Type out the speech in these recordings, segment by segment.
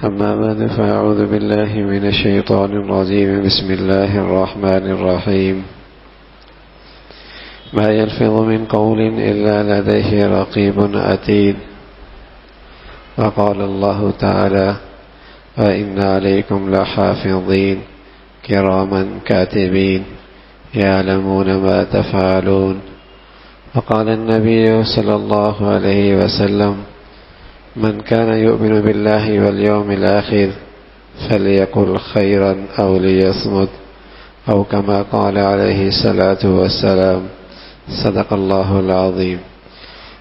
أما بعد فأعوذ بالله من الشيطان الرجيم. بسم الله الرحمن الرحيم. ما يلفظ من قول إلا لديه رقيب عتيد. وقال الله تعالى: وإن عليكم لحافظين كراما كاتبين يعلمون ما تفعلون. وقال النبي صلى الله عليه وسلم: من كان يؤمن بالله واليوم الآخر فليقل خيرا أو ليصمت، أو كما قال عليه الصلاة والسلام. صدق الله العظيم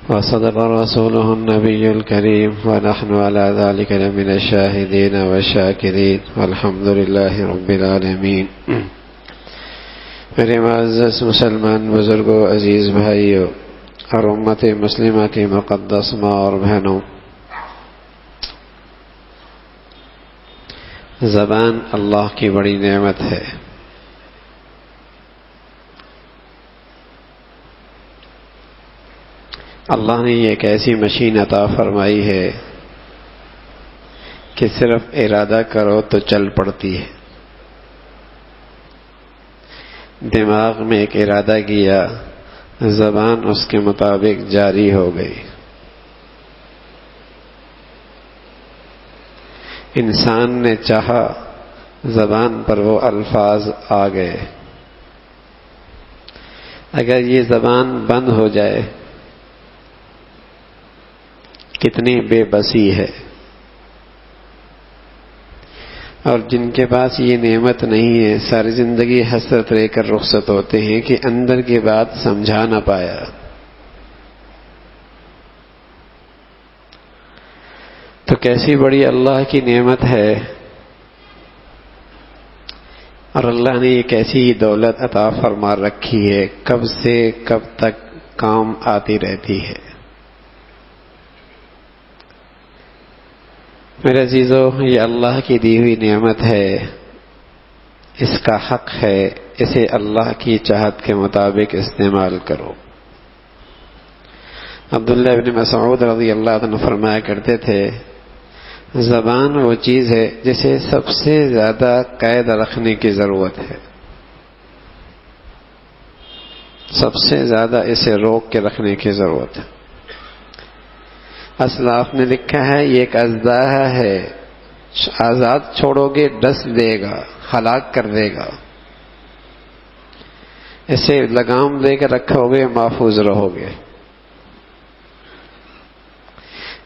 وصدق رسوله النبي الكريم، ونحن على ذلك لمن الشاهدين والشاكرين، والحمد لله رب العالمين. میرے معزز مسلمان بزرگوں، عزیز بھائیوں اور امت مسلمہ کی مقدس ماں اور بہنوں، زبان اللہ کی بڑی نعمت ہے۔ اللہ نے ایک ایسی مشین عطا فرمائی ہے کہ صرف ارادہ کرو تو چل پڑتی ہے۔ دماغ میں ایک ارادہ کیا، زبان اس کے مطابق جاری ہو گئی۔ انسان نے چاہا، زبان پر وہ الفاظ آ گئے۔ اگر یہ زبان بند ہو جائے، کتنی بے بسی ہے۔ اور جن کے پاس یہ نعمت نہیں ہے، ساری زندگی حسرت لے کر رخصت ہوتے ہیں کہ اندر کی بات سمجھا نہ پایا۔ تو کیسی بڑی اللہ کی نعمت ہے، اور اللہ نے ایک ایسی دولت عطا فرما رکھی ہے، کب سے کب تک کام آتی رہتی ہے۔ میرے عزیزو، یہ اللہ کی دی ہوئی نعمت ہے، اس کا حق ہے، اسے اللہ کی چاہت کے مطابق استعمال کرو۔ عبداللہ ابن مسعود رضی اللہ عنہ فرمایا کرتے تھے، زبان وہ چیز ہے جسے سب سے زیادہ قید رکھنے کی ضرورت ہے، سب سے زیادہ اسے روک کے رکھنے کی ضرورت ہے۔ اسلاف نے لکھا ہے، یہ ایک اژدہا ہے، آزاد چھوڑو گے ڈس دے گا، ہلاک کر دے گا۔ اسے لگام دے کے رکھو گے، محفوظ رہو گے۔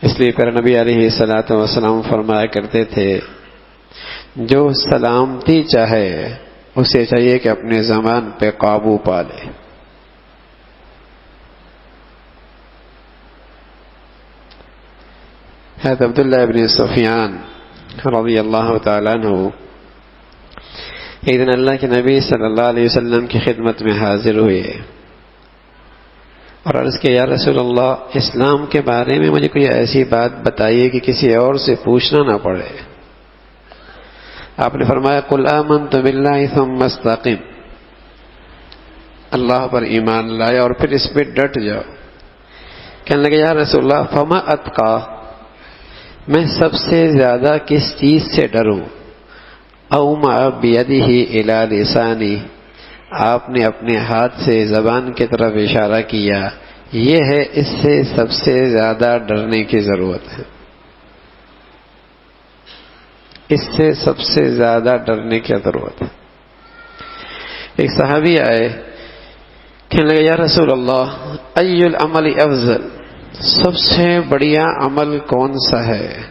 اس لیے پھر نبی علیہ الصلوۃ والسلام فرمایا کرتے تھے، جو سلامتی چاہے اسے چاہیے کہ اپنے زبان پہ قابو پا لے۔ حضرت عبداللہ ابن سفیان رضی اللہ تعالیٰ عنہ ایک دن اللہ کے نبی صلی اللہ علیہ وسلم کی خدمت میں حاضر ہوئے اور عرض کہ یا رسول اللہ، اسلام کے بارے میں مجھے کوئی ایسی بات بتائیے کہ کسی اور سے پوچھنا نہ پڑے۔ آپ نے فرمایا، قل آمنت باللہ ثم استقم، اللہ پر ایمان لائے اور پھر اس پہ ڈٹ جاؤ۔ کہنے لگے، یا رسول اللہ، فما اتقی، میں سب سے زیادہ کس چیز سے ڈروں؟ اوما بیدہ الی لسانی، آپ نے اپنے ہاتھ سے زبان کی طرف اشارہ کیا، یہ ہے اس سے سب سے زیادہ ڈرنے کی ضرورت ہے، اس سے سب سے زیادہ ڈرنے کی ضرورت ہے۔ ایک صحابی آئے، کہنے لگے، یا رسول اللہ، ای العمل افضل، سب سے بڑھیا عمل کون سا ہے؟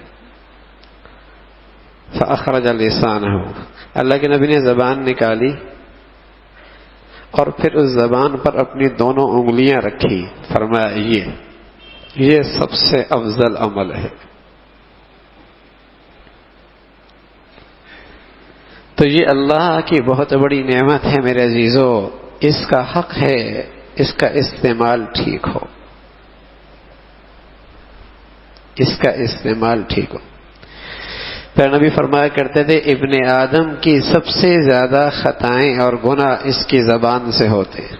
فاخرج لسانہ، اللہ کے نبی نے زبان نکالی اور پھر اس زبان پر اپنی دونوں انگلیاں رکھی، فرمایا یہ سب سے افضل عمل ہے۔ تو یہ اللہ کی بہت بڑی نعمت ہے میرے عزیزو، اس کا حق ہے اس کا استعمال ٹھیک ہو، اس کا استعمال ٹھیک ہو۔ پھر نبی فرمایا کرتے تھے، ابن آدم کی سب سے زیادہ خطائیں اور گناہ اس کی زبان سے ہوتے ہیں،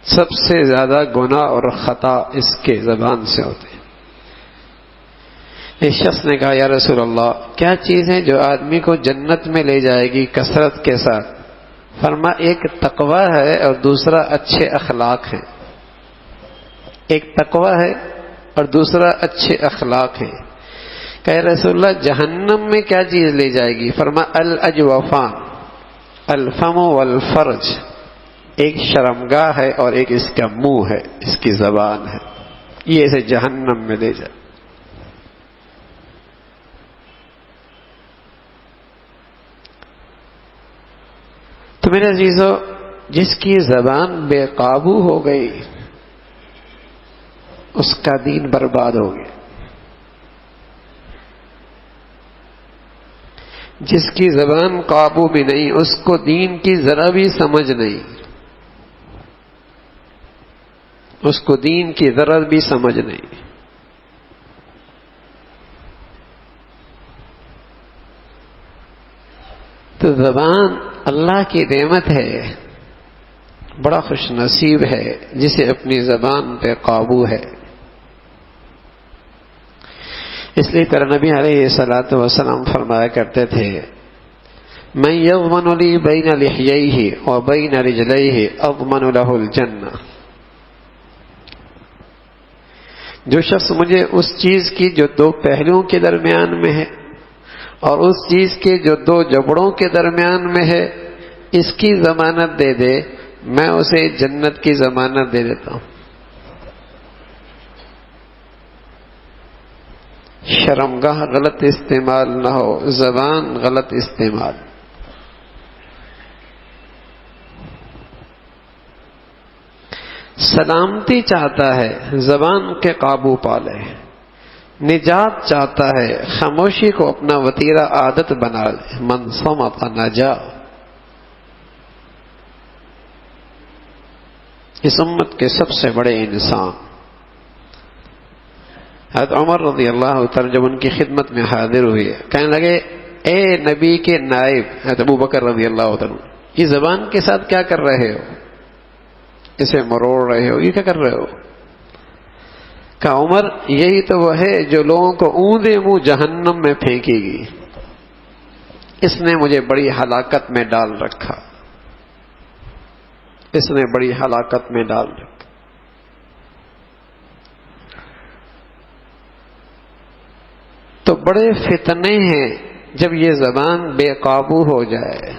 سب سے زیادہ گناہ اور خطا اس کے زبان سے ہوتے ہیں۔ اس شخص نے کہا یا رسول اللہ کیا چیز ہے جو آدمی کو جنت میں لے جائے گی کثرت کے ساتھ؟ فرما ایک تقوی ہے اور دوسرا اچھے اخلاق ہیں. ایک تقوی ہے اور دوسرا اچھے اخلاق ہیں. کہ رسول اللہ جہنم میں کیا چیز لے جائے گی؟ فرما الاجوفان الفم والفرج. ایک شرمگاہ ہے اور ایک اس کا منہ ہے، اس کی زبان ہے، یہ اسے جہنم میں لے جائے. تو میرے عزیزو، جس کی زبان بے قابو ہو گئی اس کا دین برباد ہو گیا. جس کی زبان قابو میں نہیں اس کو دین کی ذرا بھی سمجھ نہیں، اس کو دین کی ذرا بھی سمجھ نہیں. تو زبان اللہ کی نعمت ہے، بڑا خوش نصیب ہے جسے اپنی زبان پہ قابو ہے. اس لیے پیارے نبی علیہ الصلوۃ والسلام فرمایا کرتے تھے من یضمن لی بین لحییہ وبین رجلیہ اضمن لہ الجنہ. جو شخص مجھے اس چیز کی جو دو پہلوؤں کے درمیان میں ہے اور اس چیز کے جو دو جبڑوں کے درمیان میں ہے اس کی ضمانت دے دے، میں اسے جنت کی ضمانت دے دیتا ہوں. شرمگاہ غلط استعمال نہ ہو، زبان غلط استعمال. سلامتی چاہتا ہے زبان کے قابو پالے، نجات چاہتا ہے خاموشی کو اپنا وتیرہ عادت بنا لے. من صمت نجا. اس امت کے سب سے بڑے انسان حضرت عمر رضی اللہ تعالی جب ان کی خدمت میں حاضر ہوئے کہنے لگے اے نبی کے نائب حضرت ابو بکر رضی اللہ تعالی، یہ زبان کے ساتھ کیا کر رہے ہو؟ اسے مروڑ رہے ہو، یہ کیا کر رہے ہو؟ کہ عمر یہی تو وہ ہے جو لوگوں کو اوندے منہ جہنم میں پھینکے گی. اس نے مجھے بڑی ہلاکت میں ڈال رکھا، اس نے بڑی ہلاکت میں ڈال رکھا. تو بڑے فتنے ہیں جب یہ زبان بے قابو ہو جائے.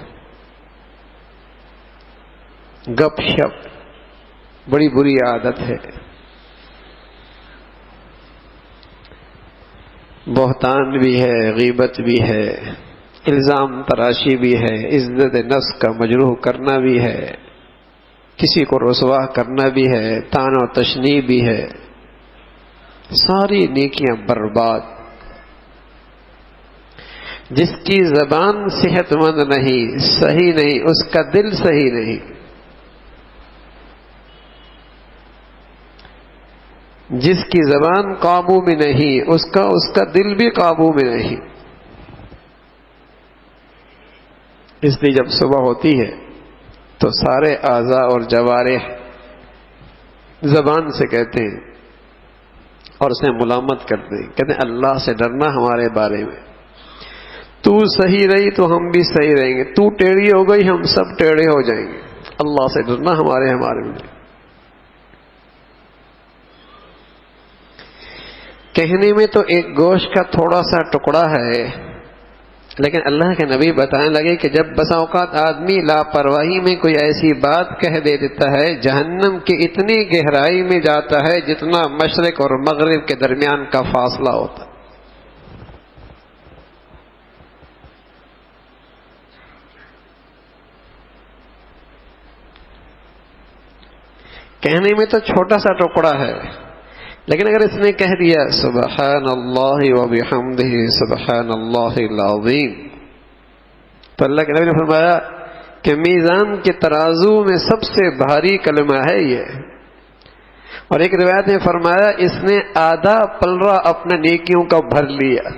گپ شپ بڑی بری عادت ہے، بہتان بھی ہے، غیبت بھی ہے، الزام تراشی بھی ہے، عزت نفس کا مجروح کرنا بھی ہے، کسی کو رسوا کرنا بھی ہے، طعن و تشنیع بھی ہے. ساری نیکیاں برباد. جس کی زبان صحت مند نہیں، صحیح نہیں، اس کا دل صحیح نہیں. جس کی زبان قابو میں نہیں اس کا دل بھی قابو میں نہیں. اس لیے جب صبح ہوتی ہے تو سارے اعضاء اور جوارح زبان سے کہتے ہیں اور اسے ملامت کرتے ہیں، کہتے ہیں اللہ سے ڈرنا ہمارے بارے میں. تو صحیح رہی تو ہم بھی صحیح رہیں گے، تو ٹیڑھی ہو گئی ہم سب ٹیڑھے ہو جائیں گے. اللہ سے ڈرنا ہمارے میں. کہنے میں تو ایک گوشت کا تھوڑا سا ٹکڑا ہے، لیکن اللہ کے نبی بتانے لگے کہ جب بسا اوقات آدمی لاپرواہی میں کوئی ایسی بات کہہ دیتا ہے جہنم کی اتنی گہرائی میں جاتا ہے جتنا مشرق اور مغرب کے درمیان کا فاصلہ ہوتا ہے. کہنے میں تو چھوٹا سا ٹکڑا ہے، لیکن اگر اس نے کہہ دیا سبحان اللہ وبحمدہ سبحان اللہ العظیم، تو اللہ کے نبی نے فرمایا کہ میزان کے ترازو میں سب سے بھاری کلمہ ہے یہ. اور ایک روایت میں فرمایا اس نے آدھا پلڑا اپنے نیکیوں کا بھر لیا.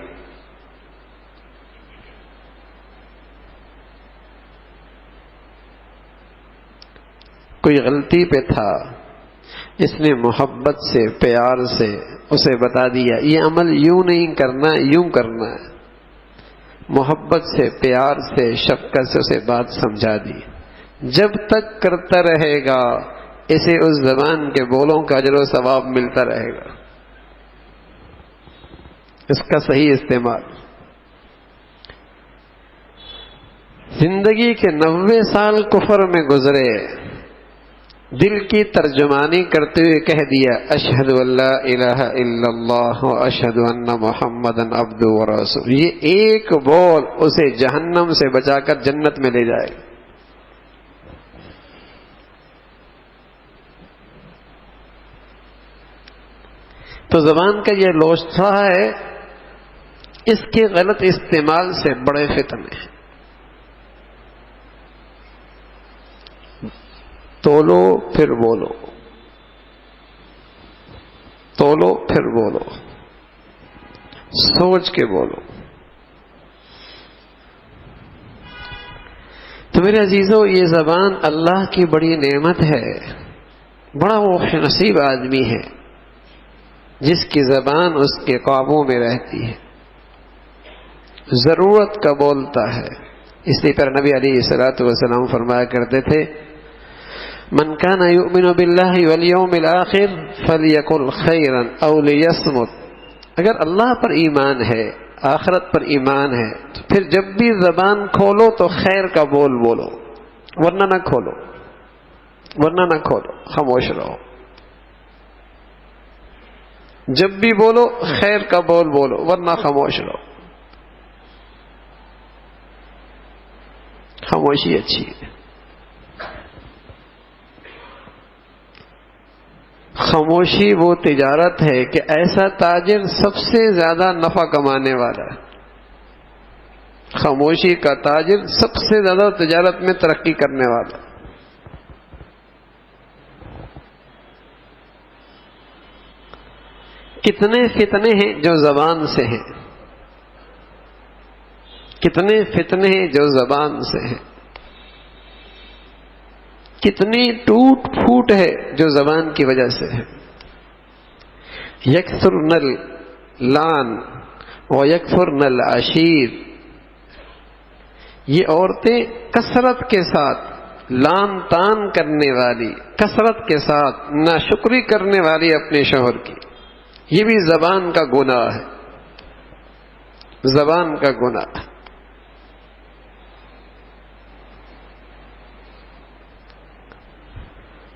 کوئی غلطی پہ تھا، اس نے محبت سے پیار سے اسے بتا دیا یہ عمل یوں نہیں کرنا یوں کرنا ہے، محبت سے پیار سے شفقت سے اسے بات سمجھا دی. جب تک کرتا رہے گا اسے اس زبان کے بولوں کا اجر و ثواب ملتا رہے گا، اس کا صحیح استعمال. زندگی کے 90 سال کفر میں گزرے، دل کی ترجمانی کرتے ہوئے کہہ دیا اشہد ان لا الہ الا اللہ و اشہد ان محمدن عبدہ و رسول. یہ ایک بول اسے جہنم سے بچا کر جنت میں لے جائے. تو زبان کا یہ لوچھا ہے، اس کے غلط استعمال سے بڑے فتنے ہیں. تولو پھر بولو، تولو پھر بولو، سوچ کے بولو. تو میرے عزیزو یہ زبان اللہ کی بڑی نعمت ہے. بڑا وہ نصیب آدمی ہے جس کی زبان اس کے قابو میں رہتی ہے، ضرورت کا بولتا ہے. اس لیے پر نبی علیہ الصلوۃ والسلام فرمایا کرتے تھے من کان یؤمن باللہ والیوم الآخر فلیقل خیرا او لیصمت. اگر اللہ پر ایمان ہے، آخرت پر ایمان ہے، تو پھر جب بھی زبان کھولو تو خیر کا بول بولو، ورنہ نہ کھولو، ورنہ نہ کھولو، خاموش رہو. جب بھی بولو خیر کا بول بولو، ورنہ خاموش رہو. خاموشی اچھی ہے. خاموشی وہ تجارت ہے کہ ایسا تاجر سب سے زیادہ نفع کمانے والا ہے. خاموشی کا تاجر سب سے زیادہ تجارت میں ترقی کرنے والا. کتنے فتنے ہیں جو زبان سے ہیں، کتنے فتنے ہیں جو زبان سے ہیں، کتنی ٹوٹ پھوٹ ہے جو زبان کی وجہ سے ہے. یکثرن اللعن و یکفرن العشیر. یہ عورتیں کثرت کے ساتھ لان تان کرنے والی، کثرت کے ساتھ ناشکری کرنے والی اپنے شوہر کی، یہ بھی زبان کا گناہ ہے، زبان کا گناہ ہے.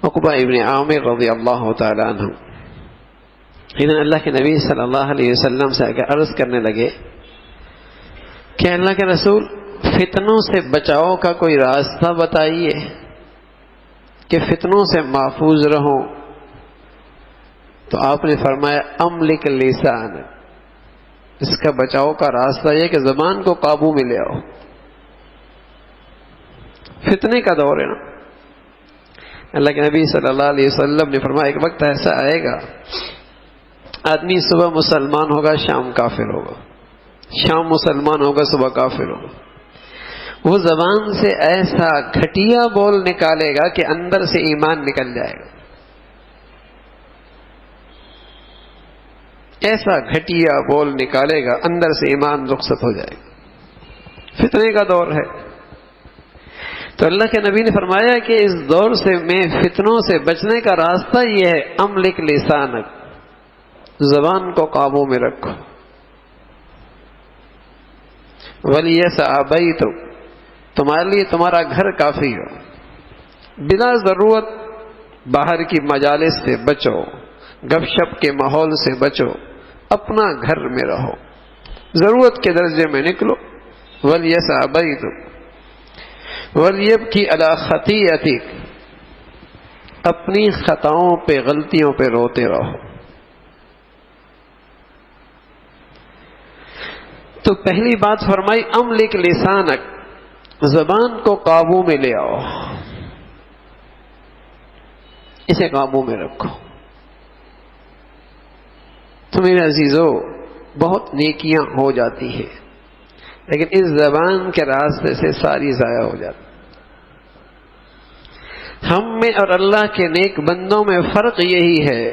عقبہ ابن عامر رضی اللہ تعالی عنہ انہوں اللہ کے نبی صلی اللہ علیہ وسلم سے عرض کرنے لگے کہ اللہ کے رسول فتنوں سے بچاؤ کا کوئی راستہ بتائیے کہ فتنوں سے محفوظ رہوں. تو آپ نے فرمایا املک لسان. اس کا بچاؤ کا راستہ یہ کہ زبان کو قابو میں لے آؤ. فتنے کا دور ہے نا. اللہ کے نبی صلی اللہ علیہ وسلم نے فرمایا ایک وقت ایسا آئے گا آدمی صبح مسلمان ہوگا شام کافر ہوگا، شام مسلمان ہوگا صبح کافر ہوگا. وہ زبان سے ایسا گھٹیا بول نکالے گا کہ اندر سے ایمان نکل جائے گا. ایسا گھٹیا بول نکالے گا اندر سے ایمان رخصت ہو جائے گا. فتنے کا دور ہے. تو اللہ کے نبی نے فرمایا کہ اس دور سے میں فتنوں سے بچنے کا راستہ یہ ہے املک لسانک. زبان کو قابو میں رکھو. ولیسع بیتک. تمہارے لیے تمہارا گھر کافی ہو. بلا ضرورت باہر کی مجالس سے بچو، گپ شپ کے ماحول سے بچو، اپنا گھر میں رہو، ضرورت کے درجے میں نکلو. ولیسع بیتک ولیبکی علی خطیئتک. اپنی خطاؤں پہ غلطیوں پہ روتے رہو. تو پہلی بات فرمائی املک لسانک. زبان کو قابو میں لے آؤ، اسے قابو میں رکھو. تو میرے عزیزو بہت نیکیاں ہو جاتی ہیں لیکن اس زبان کے راستے سے ساری ضائع ہو جاتی. ہم میں اور اللہ کے نیک بندوں میں فرق یہی ہے،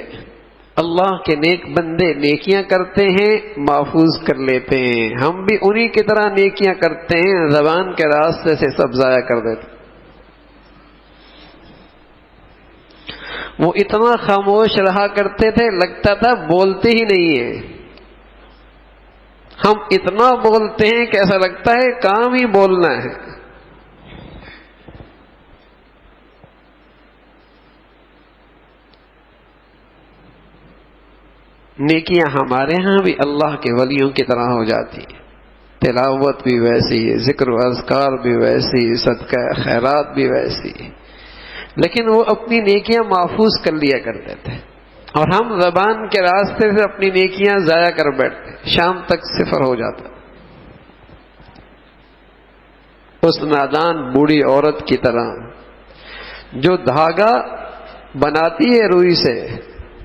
اللہ کے نیک بندے نیکیاں کرتے ہیں، محفوظ کر لیتے ہیں، ہم بھی انہی کی طرح نیکیاں کرتے ہیں، زبان کے راستے سے سب ضائع کر دیتے۔ وہ اتنا خاموش رہا کرتے تھے، لگتا تھا بولتے ہی نہیں ہیں، ہم اتنا بولتے ہیں کہ ایسا لگتا ہے کام ہی بولنا ہے۔ نیکیاں ہمارے ہاں بھی اللہ کے ولیوں کی طرح ہو جاتی ہیں، تلاوت بھی ویسی ہے، ذکر و اذکار بھی ویسی، صدقہ خیرات بھی ویسی، لیکن وہ اپنی نیکیاں محفوظ کر لیا کرتے تھے، اور ہم زبان کے راستے سے اپنی نیکیاں ضائع کر بیٹھتے، شام تک صفر ہو جاتا۔ اس نادان بوڑھی عورت کی طرح جو دھاگا بناتی ہے روئی سے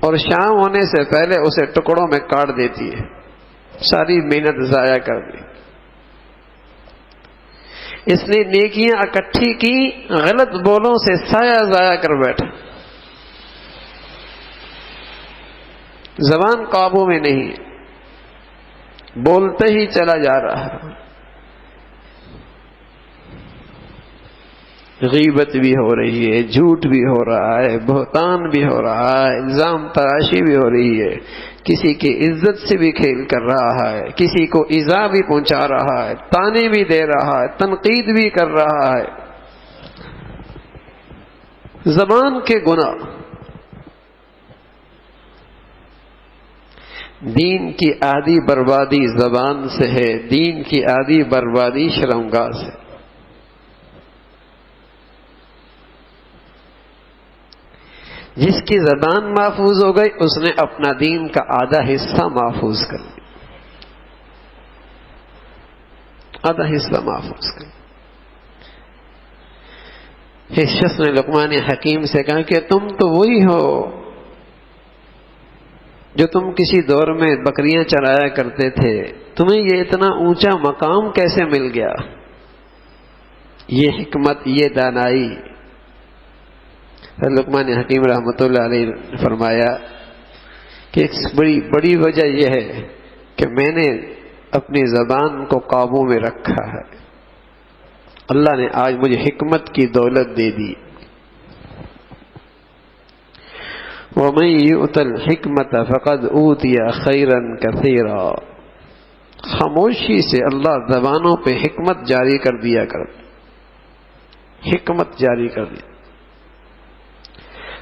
اور شام ہونے سے پہلے اسے ٹکڑوں میں کاٹ دیتی ہے، ساری محنت ضائع کر دی۔ اس نے نیکیاں اکٹھی کی، غلط بولوں سے سایہ ضائع کر بیٹھا، زبان قابو میں نہیں، بولتے ہی چلا جا رہا، غیبت بھی ہو رہی ہے، جھوٹ بھی ہو رہا ہے، بہتان بھی ہو رہا ہے، الزام تراشی بھی ہو رہی ہے، کسی کی عزت سے بھی کھیل کر رہا ہے، کسی کو ایذا بھی پہنچا رہا ہے، تانے بھی دے رہا ہے، تنقید بھی کر رہا ہے۔ زبان کے گناہ، دین کی آدھی بربادی زبان سے ہے، دین کی آدھی بربادی شرمگاہ سے۔ جس کی زبان محفوظ ہو گئی اس نے اپنا دین کا آدھا حصہ محفوظ کر لیا، آدھا حصہ محفوظ کر لیا۔ اس شخص نے لقمان حکیم سے کہا کہ تم تو وہی ہو جو تم کسی دور میں بکریاں چرایا کرتے تھے، تمہیں یہ اتنا اونچا مقام کیسے مل گیا؟ یہ حکمت، یہ دانائی۔ لقمان حکیم رحمۃ اللہ علیہ نے فرمایا کہ ایک بڑی وجہ یہ ہے کہ میں نے اپنی زبان کو قابو میں رکھا ہے، اللہ نے آج مجھے حکمت کی دولت دے دی۔ وَمَن يُؤْتَ الْحِكْمَةَ فَقَدْ أُوتِيَ خَيْرًا كَثِيرًا۔ خاموشی سے اللہ زبانوں پہ حکمت جاری کر دیا حکمت جاری کر دی،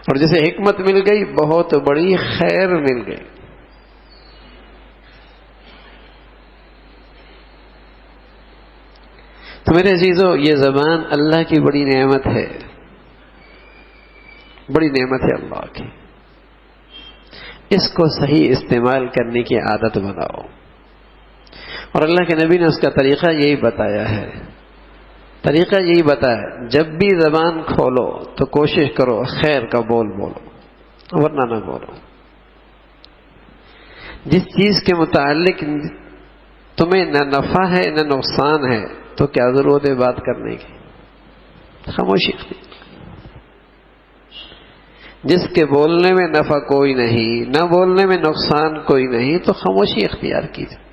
اور جسے حکمت مل گئی بہت بڑی خیر مل گئی۔ تو میرے عزیزو، یہ زبان اللہ کی بڑی نعمت ہے، بڑی نعمت ہے اللہ کی۔ اس کو صحیح استعمال کرنے کی عادت بناؤ، اور اللہ کے نبی نے اس کا طریقہ یہی بتایا ہے، طریقہ یہی بتایا، جب بھی زبان کھولو تو کوشش کرو خیر کا بولو، ورنہ نہ بولو۔ جس چیز کے متعلق تمہیں نہ نفع ہے نہ نقصان ہے تو کیا ضرورت ہے بات کرنے کی؟ خاموشی اختیار۔ جس کے بولنے میں نفع کوئی نہیں، نہ بولنے میں نقصان کوئی نہیں، تو خاموشی اختیار کیجیے۔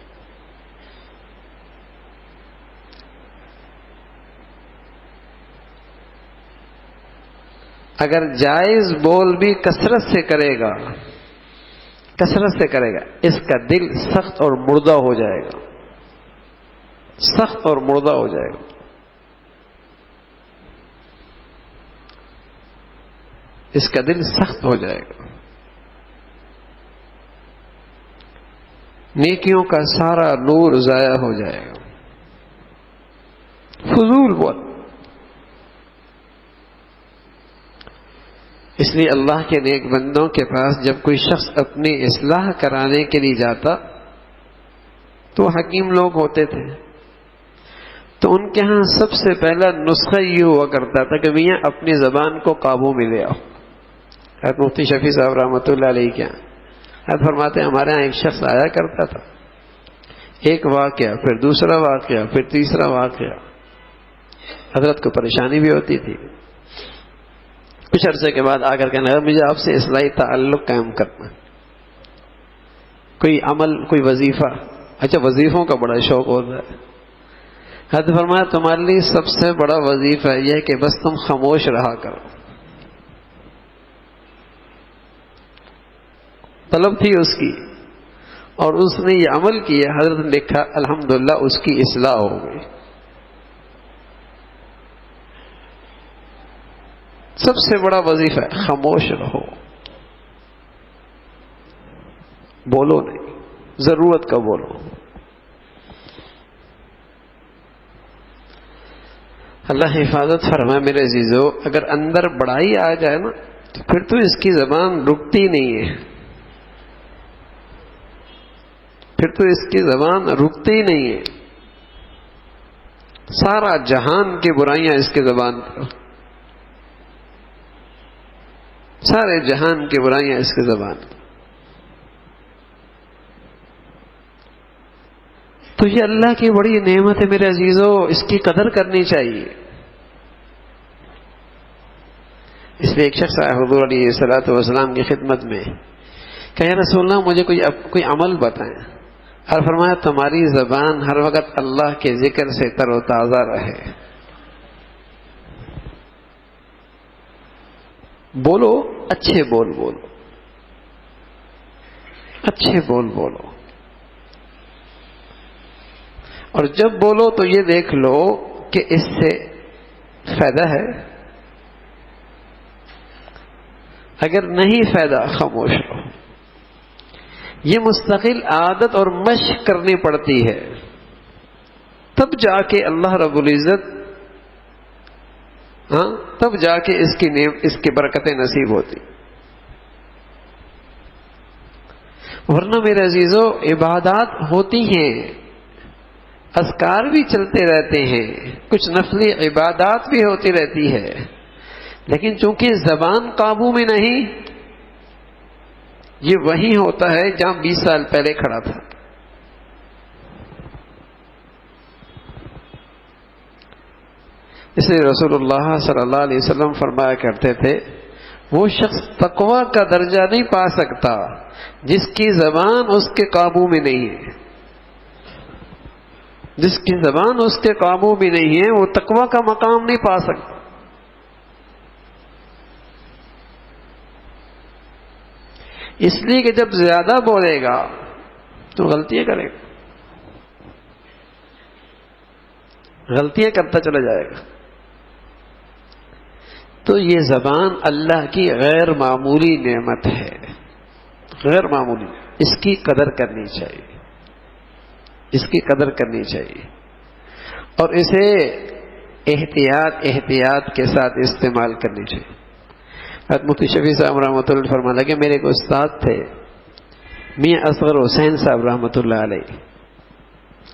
اگر جائز بول بھی کثرت سے کرے گا، اس کا دل سخت اور مردہ ہو جائے گا، سخت اور مردہ ہو جائے گا۔ اس کا دل سخت ہو جائے گا، نیکیوں کا سارا نور ضائع ہو جائے گا، فضول بول۔ اس لیے اللہ کے نیک بندوں کے پاس جب کوئی شخص اپنی اصلاح کرانے کے لیے جاتا تو حکیم لوگ ہوتے تھے، تو ان کے ہاں سب سے پہلا نسخہ یہ ہوا کرتا تھا کہ میاں اپنی زبان کو قابو میں لے آؤ۔ حضرت مفتی شفیع صاحب رحمۃ اللہ علیہ کے حضرت فرماتے ہیں ہمارے ہاں ایک شخص آیا کرتا تھا، ایک واقعہ، پھر دوسرا واقعہ، پھر تیسرا واقعہ، حضرت کو پریشانی بھی ہوتی تھی، کچھ عرصے کے بعد آ کر کہنے لگا مجھے آپ سے اصلاحی تعلق قائم کرنا، کوئی عمل، کوئی وظیفہ. اچھا وظیفوں کا بڑا شوق ہوتا ہے. حضرت فرمایا تمہارے لیے سب سے بڑا وظیفہ یہ ہے کہ بس تم خاموش رہا کرو. طلب تھی اس کی اور اس نے یہ عمل کیا. حضرت نے لکھا الحمدللہ اس کی اصلاح ہو گئی. سب سے بڑا وظیفہ ہے خاموش رہو، بولو نہیں، ضرورت کا بولو. اللہ حفاظت فرمائے میرے عزیزو. اگر اندر بڑائی آ جائے نا تو پھر تو اس کی زبان رکتی نہیں ہے، پھر تو اس کی زبان رکتی نہیں ہے. سارا جہان کی برائیاں اس کی زبان پر، سارے جہان کی برائیاں اس کی زبان پر. تو یہ اللہ کی بڑی نعمت ہے میرے عزیزو، اس کی قدر کرنی چاہیے. اس لیے ایک شخص آیا حضور علیہ الصلوۃ والسلام کی خدمت میں کہ یا رسول اللہ مجھے کوئی عمل بتائیں. اور فرمایا تمہاری زبان ہر وقت اللہ کے ذکر سے تر و تازہ رہے. بولو اچھے بول بولو، اچھے بول بولو. اور جب بولو تو یہ دیکھ لو کہ اس سے فائدہ ہے، اگر نہیں فائدہ خاموش رہو. یہ مستقل عادت اور مشق کرنی پڑتی ہے، تب جا کے اللہ رب العزت تب جا کے اس کی برکتیں نصیب ہوتی. ورنہ میرے عزیزو عبادات ہوتی ہیں، اذکار بھی چلتے رہتے ہیں، کچھ نفلی عبادات بھی ہوتی رہتی ہے، لیکن چونکہ زبان قابو میں نہیں، یہ وہی ہوتا ہے جہاں 20 سال پہلے کھڑا تھا. اس لیے رسول اللہ صلی اللہ علیہ وسلم فرمایا کرتے تھے وہ شخص تقوی کا درجہ نہیں پا سکتا جس کی زبان اس کے قابو میں نہیں ہے. جس کی زبان اس کے قابو میں نہیں ہے وہ تقوی کا مقام نہیں پا سکتا. اس لیے کہ جب زیادہ بولے گا تو غلطیاں کرے گا، غلطیاں کرتا چلا جائے گا. تو یہ زبان اللہ کی غیر معمولی نعمت ہے، غیر معمولی. اس کی قدر کرنی چاہیے، اس کی قدر کرنی چاہیے اور اسے احتیاط کے ساتھ استعمال کرنی چاہیے. حضرت مفتی شفیع صاحب رحمۃ اللہ فرمانے لگے میرے ایک استاد تھے میاں اصغر حسین صاحب رحمۃ اللہ علیہ،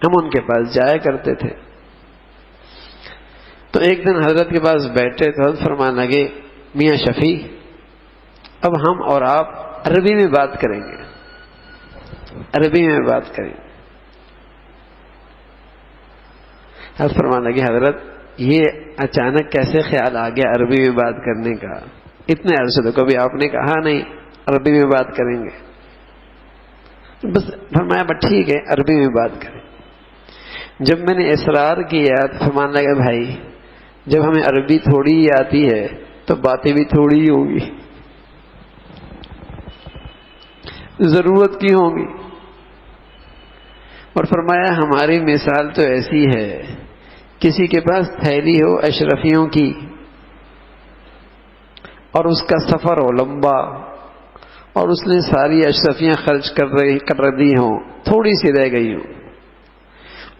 ہم ان کے پاس جایا کرتے تھے. تو ایک دن حضرت کے پاس بیٹھے تو حضرت فرمانے لگے میاں شفیع اب ہم اور آپ عربی میں بات کریں گے، عربی میں بات کریں گے. حضرت فرمانے لگے حضرت یہ اچانک کیسے خیال آ گیا عربی میں بات کرنے کا؟ اتنے عرصے تو کبھی آپ نے کہا نہیں عربی میں بات کریں گے. بس فرمایا بس ٹھیک ہے عربی میں بات کریں. جب میں نے اصرار کیا تو فرمانے لگا بھائی جب ہمیں عربی تھوڑی ہی آتی ہے تو باتیں بھی تھوڑی ہی ہوں گی، ضرورت کی ہوں گی. اور فرمایا ہماری مثال تو ایسی ہے کسی کے پاس تھیلی ہو اشرفیوں کی اور اس کا سفر ہو لمبا اور اس نے ساری اشرفیاں خرچ کر دی ہوں، تھوڑی سی رہ گئی ہوں،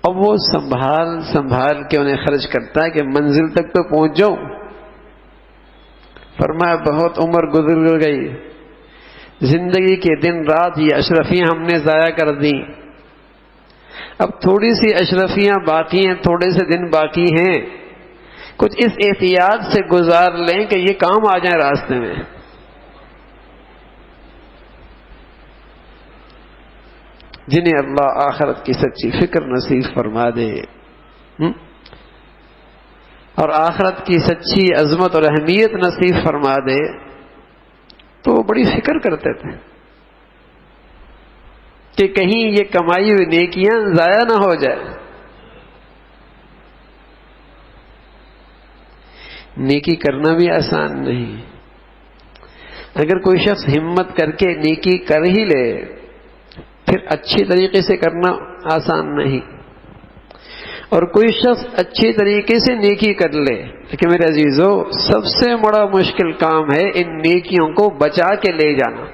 اب وہ سنبھال کے انہیں خرچ کرتا ہے کہ منزل تک تو پہنچ جاؤں. فرمایا بہت عمر گزر گئی، زندگی کے دن رات یہ اشرفیاں ہم نے ضائع کر دی، اب تھوڑی سی اشرفیاں باقی ہیں، تھوڑے سے دن باقی ہیں، کچھ اس احتیاط سے گزار لیں کہ یہ کام آ جائیں راستے میں. جنہیں اللہ آخرت کی سچی فکر نصیب فرما دے. اور آخرت کی سچی عظمت اور اہمیت نصیب فرما دے تو وہ بڑی فکر کرتے تھے کہ کہیں یہ کمائی ہوئی نیکیاں ضائع نہ ہو جائے. نیکی کرنا بھی آسان نہیں. اگر کوئی شخص ہمت کر کے نیکی کر ہی لے پھر اچھی طریقے سے کرنا آسان نہیں. اور کوئی شخص اچھی طریقے سے نیکی کر لے، لیکن میرے عزیزو سب سے بڑا مشکل کام ہے ان نیکیوں کو بچا کے لے جانا.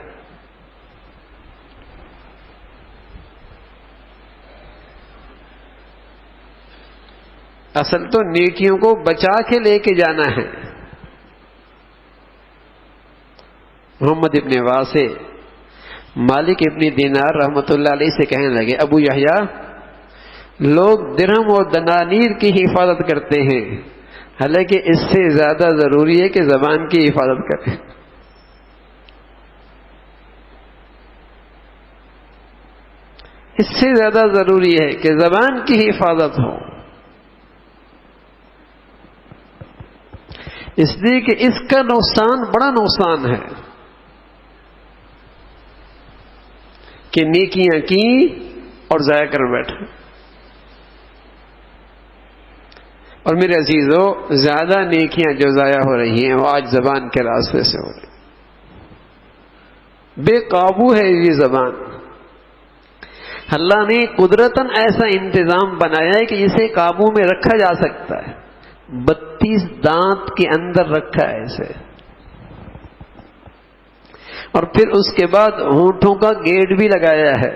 اصل تو نیکیوں کو بچا کے لے کے جانا ہے. محمد ابن واسع مالک ابن دینار رحمۃ اللہ علیہ سے کہنے لگے، ابو یحییٰ، لوگ درہم اور دنانیر کی حفاظت کرتے ہیں، حالانکہ اس سے زیادہ ضروری ہے کہ زبان کی حفاظت کریں. اس سے زیادہ ضروری ہے کہ زبان کی حفاظت ہو، اس لیے کہ اس کا نقصان بڑا نقصان ہے کہ نیکیاں کی اور ضائع کر بیٹھے. اور میرے عزیزو زیادہ نیکیاں جو ضائع ہو رہی ہیں وہ آج زبان کے راستے سے ہو رہی. بے قابو ہے یہ زبان. اللہ نے قدرتاً ایسا انتظام بنایا ہے کہ اسے قابو میں رکھا جا سکتا ہے. 32 دانت کے اندر رکھا ہے اسے، اور پھر اس کے بعد ہونٹوں کا گیٹ بھی لگایا ہے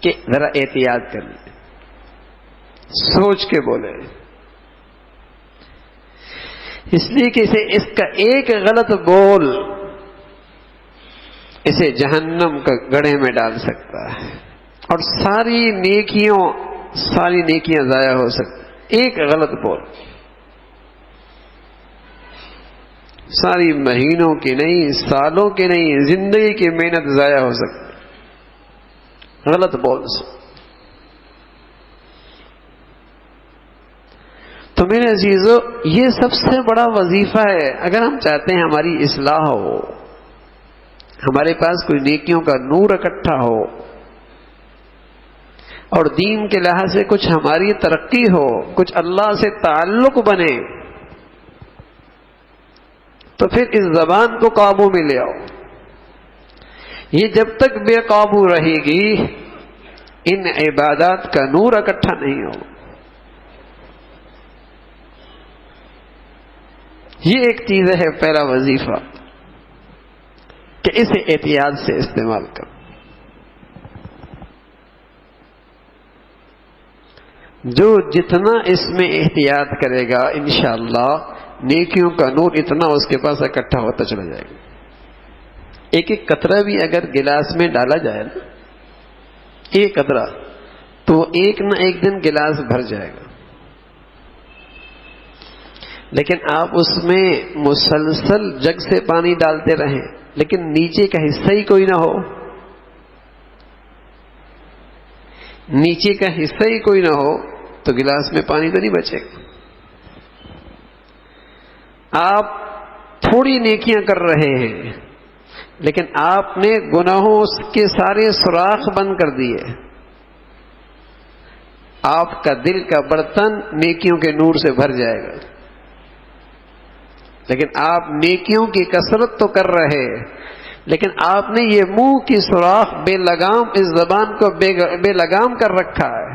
کہ ذرا احتیاط کر لیں، سوچ کے بولے. اس لیے کہ اس کا ایک غلط بول اسے جہنم کا گڑھے میں ڈال سکتا ہے اور ساری نیکیاں ضائع ہو سکتی. ایک غلط بول ساری مہینوں کی نہیں، سالوں کی نہیں، زندگی کی محنت ضائع ہو سکتی غلط بول سے. تو میرے عزیزو یہ سب سے بڑا وظیفہ ہے. اگر ہم چاہتے ہیں ہماری اصلاح ہو، ہمارے پاس کوئی نیکیوں کا نور اکٹھا ہو اور دین کے لحاظ سے کچھ ہماری ترقی ہو، کچھ اللہ سے تعلق بنے، تو پھر اس زبان کو قابو میں لے آؤ. یہ جب تک بے قابو رہے گی ان عبادات کا نور اکٹھا نہیں ہو. یہ ایک چیز ہے پہلا وظیفہ کہ اسے احتیاط سے استعمال کرو. جو جتنا اس میں احتیاط کرے گا انشاءاللہ نیکیوں کا نور اتنا اس کے پاس اکٹھا ہوتا چلا جائے گا. ایک ایک قطرہ بھی اگر گلاس میں ڈالا جائے نا، ایک قطرہ، تو ایک نہ ایک دن گلاس بھر جائے گا. لیکن آپ اس میں مسلسل جگ سے پانی ڈالتے رہیں لیکن نیچے کا حصہ ہی کوئی نہ ہو، نیچے کا حصہ ہی کوئی نہ ہو تو گلاس میں پانی تو نہیں بچے گا. آپ تھوڑی نیکیاں کر رہے ہیں لیکن آپ نے گناہوں کے سارے سوراخ بند کر دیے. آپ کا دل کا برتن نیکیوں کے نور سے بھر جائے گا. لیکن آپ نیکیوں کی کثرت تو کر رہے ہیں لیکن آپ نے یہ منہ کی سوراخ بے لگام، اس زبان کو بے لگام کر رکھا ہے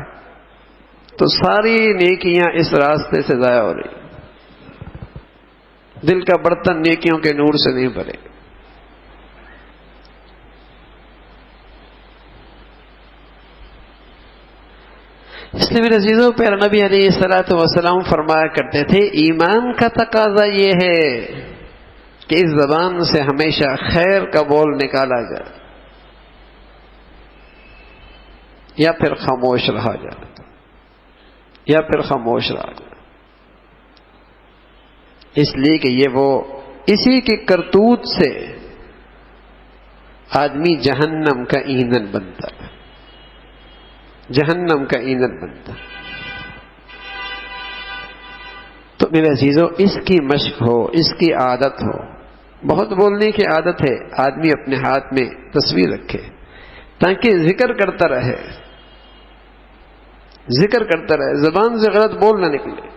تو ساری نیکیاں اس راستے سے ضائع ہو رہی. دل کا برتن نیکیوں کے نور سے نہیں بھرے. اس لیے میرے عزیزوں پیارے نبی علیہ الصلوۃ والسلام فرمایا کرتے تھے ایمان کا تقاضا یہ ہے کہ اس زبان سے ہمیشہ خیر کا بول نکالا جائے یا پھر خاموش رہا جائے، یا پھر خاموش رہا جائے. اس لیے کہ یہ وہ اسی کی کرتوت سے آدمی جہنم کا ایندھن بنتا ہے. جہنم کا ایندھن بنتا. تو میرے عزیزو اس کی مشق ہو، اس کی عادت ہو. بہت بولنے کی عادت ہے، آدمی اپنے ہاتھ میں تصویر رکھے تاکہ ذکر کرتا رہے، ذکر کرتا رہے، زبان سے غلط بول نہ نکلے.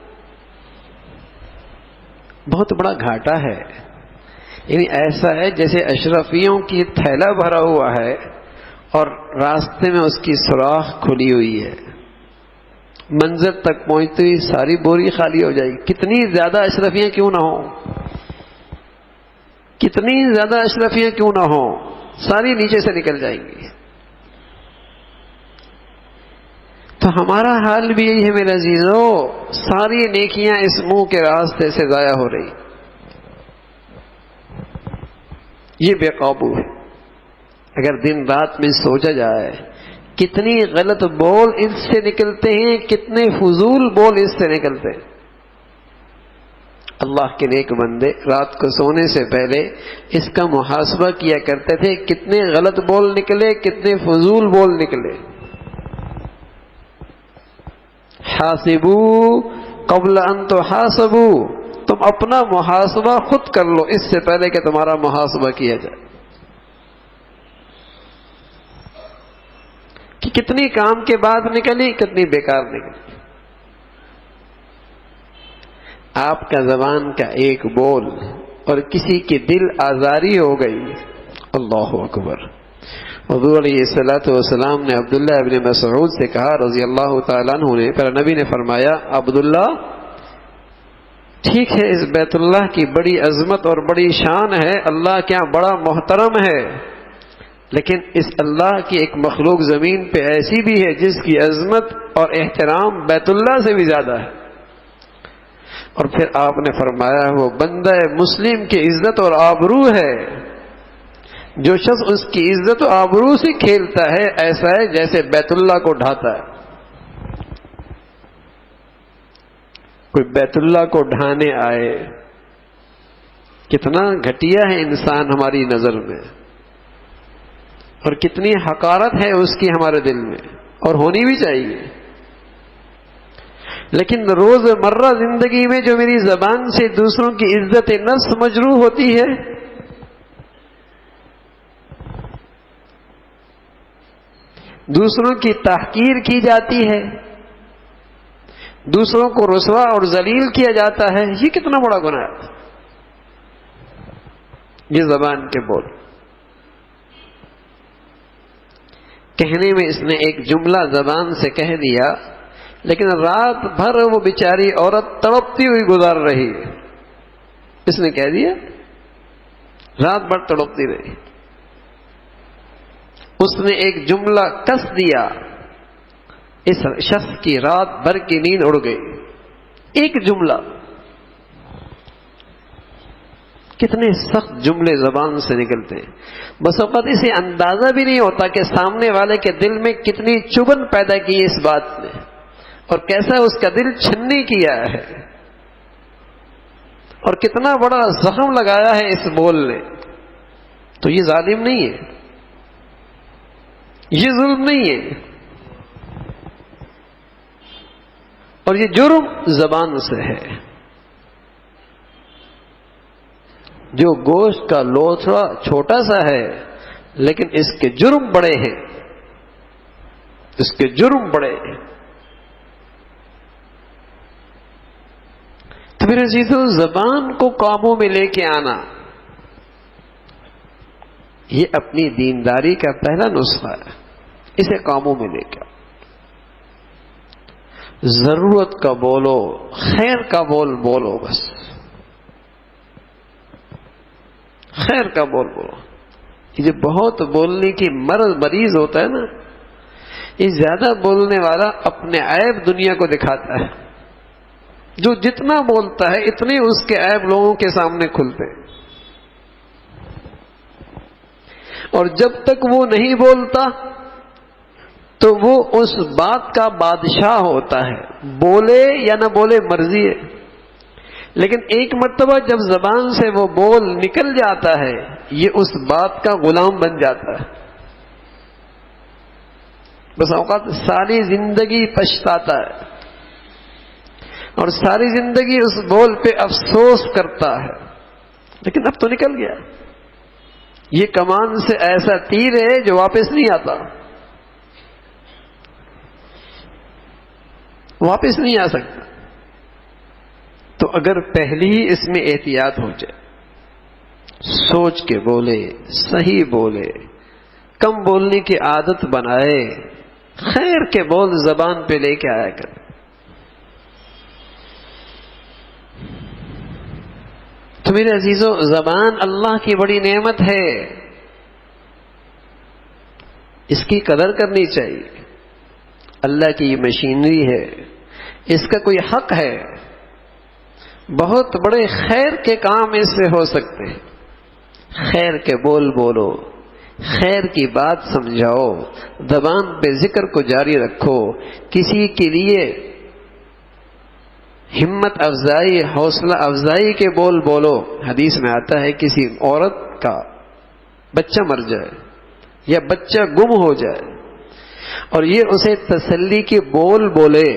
بہت بڑا گھاٹا ہے. یعنی ایسا ہے جیسے اشرفیوں کی تھیلا بھرا ہوا ہے اور راستے میں اس کی سوراخ کھلی ہوئی ہے، منزل تک پہنچتے ہی ساری بوری خالی ہو جائے گی. کتنی زیادہ اشرفیاں کیوں نہ ہوں، کتنی زیادہ اشرفیاں کیوں نہ ہوں، ساری نیچے سے نکل جائیں گی. تو ہمارا حال بھی یہی ہے میرے عزیزو، ساری نیکیاں اس منہ کے راستے سے ضائع ہو رہی. یہ بے قابو ہے. اگر دن رات میں سوچا جائے کتنی غلط بول اس سے نکلتے ہیں، کتنے فضول بول اس سے نکلتے ہیں. اللہ کے نیک بندے رات کو سونے سے پہلے اس کا محاسبہ کیا کرتے تھے، کتنے غلط بول نکلے، کتنے فضول بول نکلے. حاسبوا قبل ان تحاسبوا، تم اپنا محاسبہ خود کر لو اس سے پہلے کہ تمہارا محاسبہ کیا جائے. کہ کتنی کام کے بعد نکلی، کتنی بیکار نکلی. آپ کا زبان کا ایک بول اور کسی کی دل آزاری ہو گئی، اللہ اکبر. حضور علیہ الصلوۃ والسلام نے عبداللہ ابن مسعود سے کہا رضی اللہ تعالیٰ عنہ نے، پھر نبی نے فرمایا عبداللہ ٹھیک ہے اس بیت اللہ کی بڑی عظمت اور بڑی شان ہے، اللہ کیا بڑا محترم ہے، لیکن اس اللہ کی ایک مخلوق زمین پہ ایسی بھی ہے جس کی عظمت اور احترام بیت اللہ سے بھی زیادہ ہے. اور پھر آپ نے فرمایا وہ بندہ مسلم کی عزت اور آبرو ہے، جو شخص اس کی عزت و آبرو سے کھیلتا ہے ایسا ہے جیسے بیت اللہ کو ڈھاتا ہے. کوئی بیت اللہ کو ڈھانے آئے، کتنا گھٹیا ہے انسان ہماری نظر میں، اور کتنی حقارت ہے اس کی ہمارے دل میں، اور ہونی بھی چاہیے. لیکن روز مرہ زندگی میں جو میری زبان سے دوسروں کی عزت نفس مجروح ہوتی ہے، دوسروں کی تحقیر کی جاتی ہے، دوسروں کو رسوا اور ذلیل کیا جاتا ہے، یہ کتنا بڑا گناہ ہے. یہ زبان کے بول. کہنے میں اس نے ایک جملہ زبان سے کہہ دیا، لیکن رات بھر وہ بیچاری عورت تڑپتی ہوئی گزار رہی. اس نے کہہ دیا، رات بھر تڑپتی رہی. اس نے ایک جملہ کس دیا، اس شخص کی رات بھر کی نیند اڑ گئی. ایک جملہ. کتنے سخت جملے زبان سے نکلتے ہیں، بس اوقات اسے اندازہ بھی نہیں ہوتا کہ سامنے والے کے دل میں کتنی چبھن پیدا کی اس بات نے، اور کیسا اس کا دل چھنی کیا ہے، اور کتنا بڑا زخم لگایا ہے اس بول نے. تو یہ ظالم نہیں ہے، یہ ظلم نہیں ہے، اور یہ جرم زبان سے ہے. جو گوشت کا لوتھڑا چھوٹا سا ہے لیکن اس کے جرم بڑے ہیں، اس کے جرم بڑے ہیں. تو میرے عزیزو زبان کو قابو میں لے کے آنا یہ اپنی دینداری کا پہلا نسخہ ہے. اسے قابو میں لے کے آؤ. ضرورت کا بولو، خیر کا بول بولو، بس خیر کا بول بولو. یہ جو بہت بولنے کی مریض ہوتا ہے نا، یہ زیادہ بولنے والا اپنے عیب دنیا کو دکھاتا ہے. جو جتنا بولتا ہے اتنے اس کے عیب لوگوں کے سامنے کھلتے ہیں، اور جب تک وہ نہیں بولتا تو وہ اس بات کا بادشاہ ہوتا ہے، بولے یا نہ بولے مرضی ہے. لیکن ایک مرتبہ جب زبان سے وہ بول نکل جاتا ہے یہ اس بات کا غلام بن جاتا ہے. بس اوقات ساری زندگی پچھتاتا ہے اور ساری زندگی اس بول پہ افسوس کرتا ہے، لیکن اب تو نکل گیا. یہ کمان سے ایسا تیر ہے جو واپس نہیں آتا، واپس نہیں آ سکتا. تو اگر پہلی ہی اس میں احتیاط ہو جائے، سوچ کے بولے، صحیح بولے، کم بولنے کی عادت بنائے، خیر کے بول زبان پہ لے کے آیا کرے. تو میرے عزیزو، زبان اللہ کی بڑی نعمت ہے، اس کی قدر کرنی چاہیے. اللہ کی یہ مشینری ہے، اس کا کوئی حق ہے. بہت بڑے خیر کے کام اس سے ہو سکتے ہیں. خیر کے بول بولو، خیر کی بات سمجھاؤ، زبان پہ ذکر کو جاری رکھو، کسی کے لیے ہمت افزائی، حوصلہ افزائی کے بول بولو. حدیث میں آتا ہے کسی عورت کا بچہ مر جائے یا بچہ گم ہو جائے اور یہ اسے تسلی کے بول بولے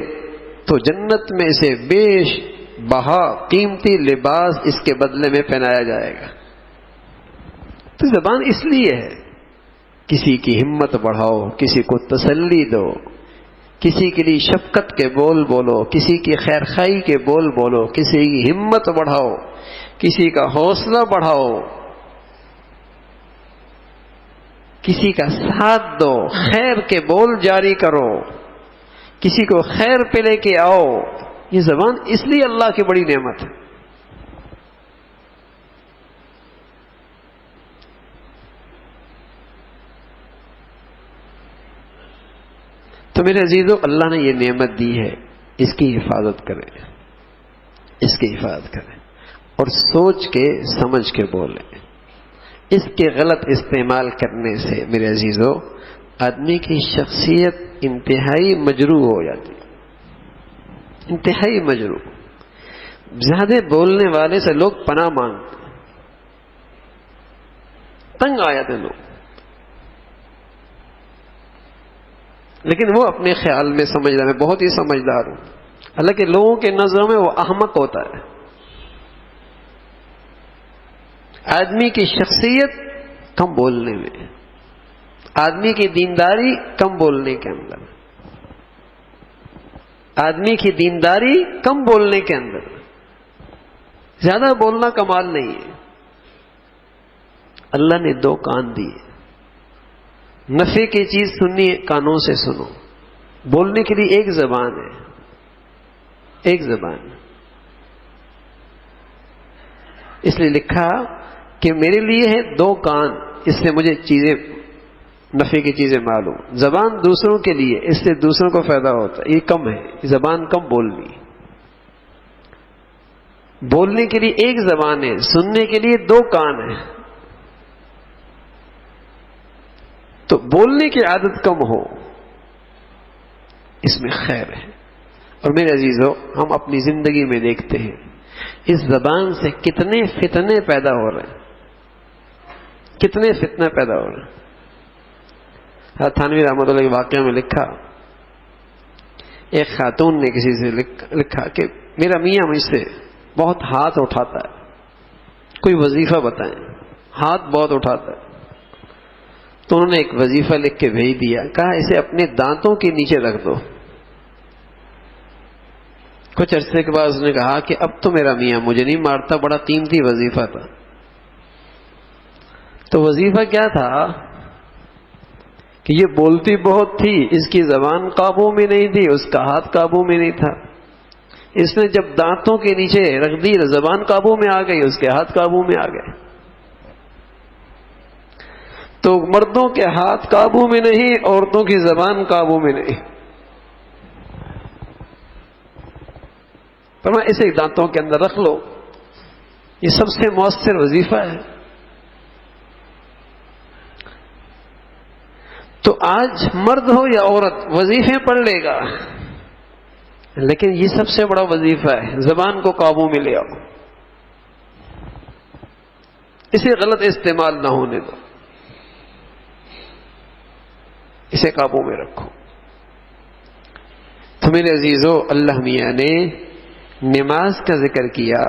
تو جنت میں سے بیش بہا قیمتی لباس اس کے بدلے میں پہنایا جائے گا. تو زبان اس لیے ہے، کسی کی ہمت بڑھاؤ، کسی کو تسلی دو، کسی کے لیے شفقت کے بول بولو، کسی کی خیر خواہی کے بول بولو، کسی کی ہمت بڑھاؤ، کسی کا حوصلہ بڑھاؤ، کسی کا ساتھ دو، خیر کے بول جاری کرو، کسی کو خیر پہ لے کے آؤ. یہ زبان اس لیے اللہ کی بڑی نعمت ہے. تو میرے عزیزو، اللہ نے یہ نعمت دی ہے، اس کی حفاظت کریں، اس کی حفاظت کریں اور سوچ کے سمجھ کے بولیں. اس کے غلط استعمال کرنے سے میرے عزیزو آدمی کی شخصیت انتہائی مجروح ہو جاتی، انتہائی مجروح. زیادہ بولنے والے سے لوگ پناہ مانگتے، تنگ آ جاتے لوگ. لیکن وہ اپنے خیال میں سمجھدار، میں بہت ہی سمجھدار ہوں، حالانکہ لوگوں کے نظروں میں وہ احمق ہوتا ہے. آدمی کی شخصیت کم بولنے میں، آدمی کی دینداری کم بولنے کے اندر، آدمی کی دینداری کم بولنے کے اندر. زیادہ بولنا کمال نہیں ہے. اللہ نے دو کان دیے، نفع کی چیز سننی ہے کانوں سے سنو، بولنے کے لیے ایک زبان ہے، ایک زبان. اس لیے لکھا کہ میرے لیے ہے دو کان، اس سے مجھے چیزیں، نفع کی چیزیں معلوم. زبان دوسروں کے لیے، اس سے دوسروں کو فائدہ ہوتا ہے، یہ کم ہے، زبان کم بولنی. بولنے کے لیے ایک زبان ہے، سننے کے لیے دو کان ہیں. تو بولنے کی عادت کم ہو، اس میں خیر ہے. اور میرے عزیزو، ہم اپنی زندگی میں دیکھتے ہیں اس زبان سے کتنے فتنے پیدا ہو رہے ہیں، کتنے فتنے پیدا ہو رہے ہیں. تھانوی رحمۃ اللہ کے واقعہ میں لکھا، ایک خاتون نے کسی سے لکھا کہ میرا میاں مجھ سے بہت ہاتھ اٹھاتا ہے، کوئی وظیفہ بتائیں، ہاتھ بہت اٹھاتا ہے. تو انہوں نے ایک وظیفہ لکھ کے بھیج دیا، کہا اسے اپنے دانتوں کے نیچے رکھ دو. کچھ عرصے کے بعد اس نے کہا کہ اب تو میرا میاں مجھے نہیں مارتا، بڑا قیمتی وظیفہ تھا. تو وظیفہ کیا تھا کہ یہ بولتی بہت تھی، اس کی زبان قابو میں نہیں تھی، اس کا ہاتھ قابو میں نہیں تھا. اس نے جب دانتوں کے نیچے رکھ دی، زبان قابو میں آ گئی، اس کے ہاتھ قابو میں آ گئے. تو مردوں کے ہاتھ قابو میں نہیں، عورتوں کی زبان قابو میں نہیں. پر میں اسے دانتوں کے اندر رکھ لو، یہ سب سے مؤثر وظیفہ ہے. تو آج مرد ہو یا عورت وظیفے پڑھ لے گا، لیکن یہ سب سے بڑا وظیفہ ہے، زبان کو قابو میں لے آؤ، اسے غلط استعمال نہ ہونے دو، اسے قابو میں رکھو. تو میرے عزیزو، اللہ میاں نے نماز کا ذکر کیا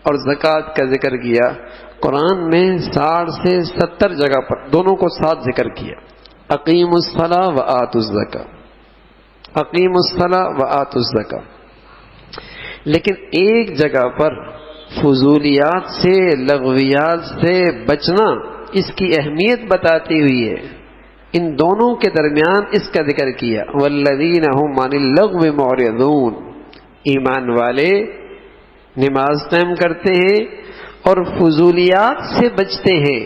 اور زکوٰۃ کا ذکر کیا۔ قرآن میں 60 سے 70 جگہ پر دونوں کو ساتھ ذکر کیا، اقیموا الصلاۃ وآتوا الزکاۃ، اقیموا الصلاۃ وآتوا الزکاۃ۔ لیکن ایک جگہ پر فضولیات سے، لغویات سے بچنا، اس کی اہمیت بتاتی ہوئی ہے، ان دونوں کے درمیان اس کا ذکر کیا، والذین هم عن اللغو معرضون۔ ایمان والے نماز قائم کرتے ہیں اور فضولیات سے بچتے ہیں،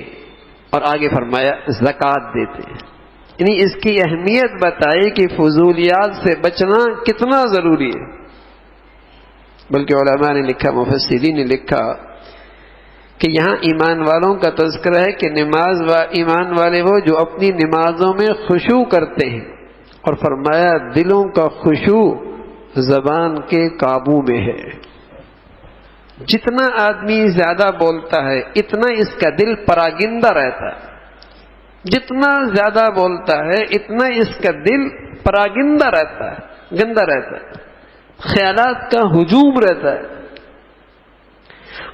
اور آگے فرمایا زکوٰۃ دیتے ہیں۔ یعنی اس کی اہمیت بتائی کہ فضولیات سے بچنا کتنا ضروری ہے۔ بلکہ علماء نے لکھا، مفسرین نے لکھا کہ یہاں ایمان والوں کا تذکرہ ہے کہ نماز ایمان والے وہ جو اپنی نمازوں میں خشوع کرتے ہیں، اور فرمایا دلوں کا خشوع زبان کے قابو میں ہے۔ جتنا آدمی زیادہ بولتا ہے اتنا اس کا دل پراگندہ رہتا ہے، جتنا زیادہ بولتا ہے اتنا اس کا دل پراگندہ رہتا ہے، گندا رہتا ہے، خیالات کا ہجوم رہتا ہے،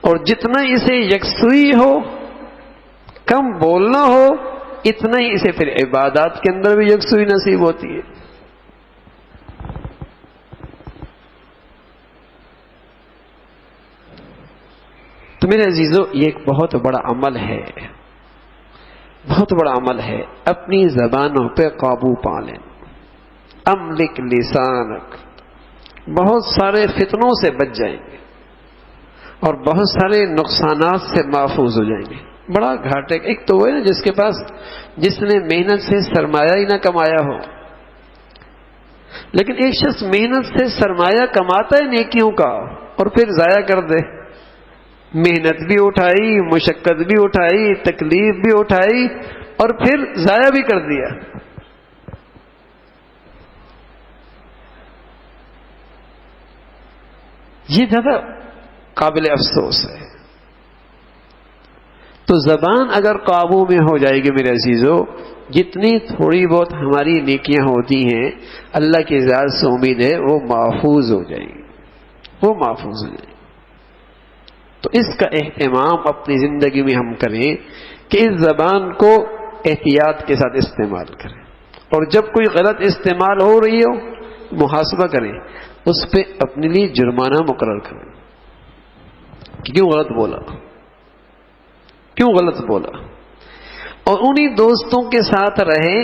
اور جتنا اسے یکسوئی ہو، کم بولنا ہو، اتنا ہی اسے پھر عبادات کے اندر بھی یکسوئی نصیب ہوتی ہے۔ تو میرے عزیزو، یہ ایک بہت بڑا عمل ہے، بہت بڑا عمل ہے۔ اپنی زبانوں پہ قابو پا لیں، املک لسانک، بہت سارے فتنوں سے بچ جائیں گے اور بہت سارے نقصانات سے محفوظ ہو جائیں گے۔ بڑا گھاٹے، ایک تو وہ ہے نا جس نے محنت سے سرمایہ ہی نہ کمایا ہو، لیکن ایک شخص محنت سے سرمایہ کماتا ہے نیکیوں کا اور پھر ضائع کر دے، محنت بھی اٹھائی، مشقت بھی اٹھائی، تکلیف بھی اٹھائی اور پھر ضائع بھی کر دیا۔ یہ زیادہ قابل افسوس ہے۔ تو زبان اگر قابو میں ہو جائے گی میرے عزیزو، جتنی تھوڑی بہت ہماری نیکیاں ہوتی ہیں اللہ کی ذات سے امید ہے وہ محفوظ ہو جائیں گی، وہ محفوظ ہو جائیں گی۔ تو اس کا اہتمام اپنی زندگی میں ہم کریں کہ اس زبان کو احتیاط کے ساتھ استعمال کریں، اور جب کوئی غلط استعمال ہو رہی ہو محاسبہ کریں، اس پہ اپنے لیے جرمانہ مقرر کریں کہ کیوں غلط بولا، کیوں غلط بولا۔ اور انہی دوستوں کے ساتھ رہیں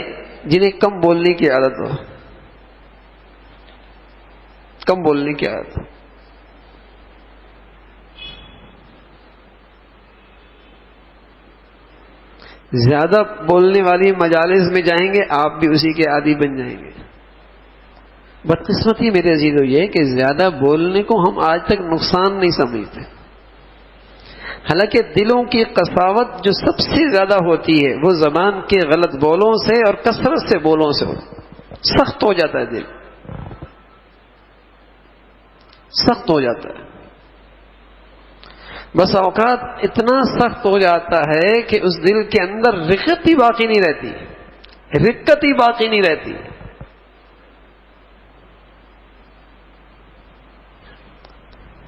جنہیں کم بولنے کی عادت ہو، کم بولنے کی عادت ہو۔ زیادہ بولنے والی مجالس میں جائیں گے آپ بھی اسی کے عادی بن جائیں گے۔ بدقسمتی میرے عزیزو یہ کہ زیادہ بولنے کو ہم آج تک نقصان نہیں سمجھتے، حالانکہ دلوں کی قساوت جو سب سے زیادہ ہوتی ہے وہ زبان کے غلط بولوں سے اور کثرت سے بولوں سے سخت ہو جاتا ہے، دل سخت ہو جاتا ہے۔ بس اوقات اتنا سخت ہو جاتا ہے کہ اس دل کے اندر رقت ہی باقی نہیں رہتی، رقت ہی باقی نہیں رہتی۔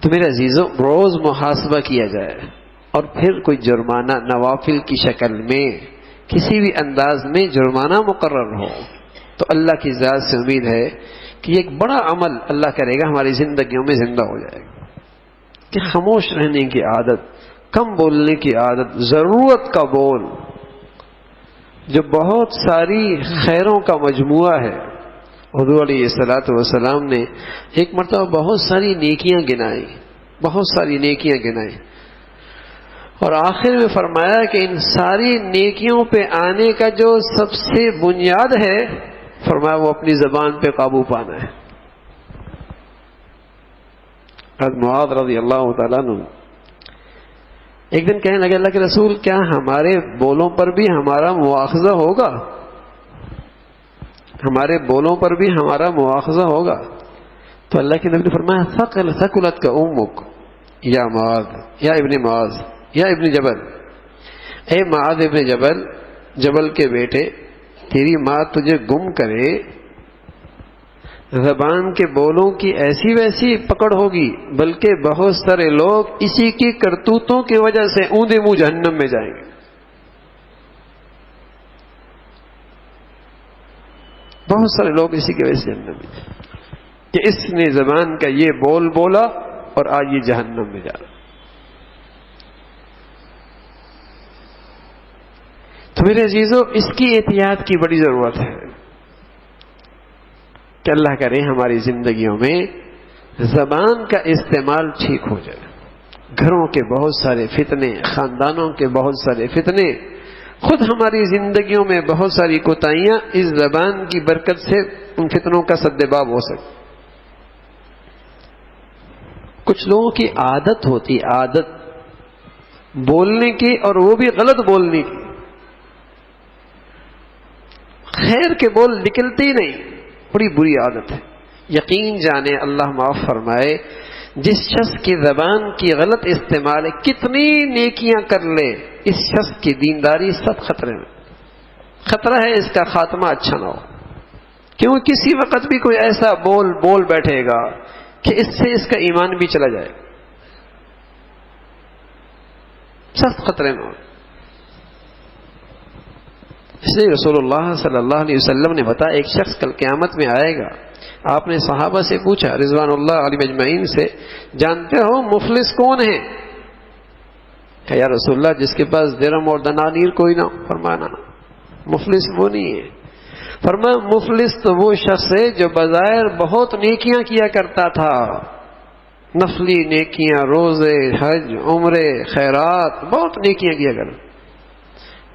تو میرے عزیزو، روز محاسبہ کیا جائے اور پھر کوئی جرمانہ نوافل کی شکل میں کسی بھی انداز میں جرمانہ مقرر ہو، تو اللہ کی ذات سے امید ہے کہ ایک بڑا عمل اللہ کرے گا، ہماری زندگیوں میں زندہ ہو جائے گا کہ خاموش رہنے کی عادت، کم بولنے کی عادت، ضرورت کا بول، جو بہت ساری خیروں کا مجموعہ ہے۔ حضور علیہ الصلوۃ والسلام نے ایک مرتبہ بہت ساری نیکیاں گنائی، بہت ساری نیکیاں گنائی، اور آخر میں فرمایا کہ ان ساری نیکیوں پہ آنے کا جو سب سے بنیاد ہے، فرمایا وہ اپنی زبان پہ قابو پانا ہے۔ حضرت معاذ رضی اللہ تعالیٰ عنہ ایک دن کہنے لگے، اللہ کے رسول کیا ہمارے بولوں پر بھی ہمارا مواخذہ ہوگا؟ ہمارے بولوں پر بھی ہمارا مواخذہ ہوگا؟ تو اللہ کے نبی نے فرمایا، ثقلت کا امک یا معاذ، یا ابن معاذ، یا ابن جبل، اے معاذ ابن جبل، جبل کے بیٹے، تیری ماں تجھے گم کرے زبان کے بولوں کی ایسی ویسی پکڑ ہوگی، بلکہ بہت سارے لوگ اسی کی کرتوتوں کی وجہ سے اوندے منہ جہنم میں جائیں گے۔ بہت سارے لوگ اسی کی وجہ سے جہنم میں جائیں گے کہ اس نے زبان کا یہ بول بولا اور آج یہ جہنم میں جا رہا۔ تو میرے عزیزو، اس کی احتیاط کی بڑی ضرورت ہے کہ اللہ کرے ہماری زندگیوں میں زبان کا استعمال ٹھیک ہو جائے۔ گھروں کے بہت سارے فتنے، خاندانوں کے بہت سارے فتنے، خود ہماری زندگیوں میں بہت ساری کوتاہیاں اس زبان کی برکت سے ان فتنوں کا سدباب ہو سکے۔ کچھ لوگوں کی عادت ہوتی، عادت بولنے کی، اور وہ بھی غلط بولنے کی، خیر کے بول نکلتے ہی نہیں، بڑی بری عادت ہے۔ یقین جانے، اللہ معاف فرمائے، جس شخص کی زبان کی غلط استعمال ہے، کتنی نیکیاں کر لے، اس شخص کی دینداری سب خطرے میں، خطرہ ہے اس کا خاتمہ اچھا نہ ہو، کیوں کسی وقت بھی کوئی ایسا بول بیٹھے گا کہ اس سے اس کا ایمان بھی چلا جائے، سخت خطرے میں ہو۔ اس لیے رسول اللہ صلی اللہ علیہ وسلم نے بتایا ایک شخص کل قیامت میں آئے گا۔ آپ نے صحابہ سے پوچھا، رضوان اللہ علیہ مجمعین سے، جانتے ہو مفلس کون ہے؟ کہ یا رسول اللہ جس کے پاس درہم اور دنانیر کوئی نہ ہو۔ فرمایا نا، مفلس وہ نہیں ہے۔ فرمایا مفلس تو وہ شخص ہے جو بظاہر بہت نیکیاں کیا کرتا تھا، نفلی نیکیاں، روزے، حج، عمرے، خیرات، بہت نیکیاں کیا کرتا،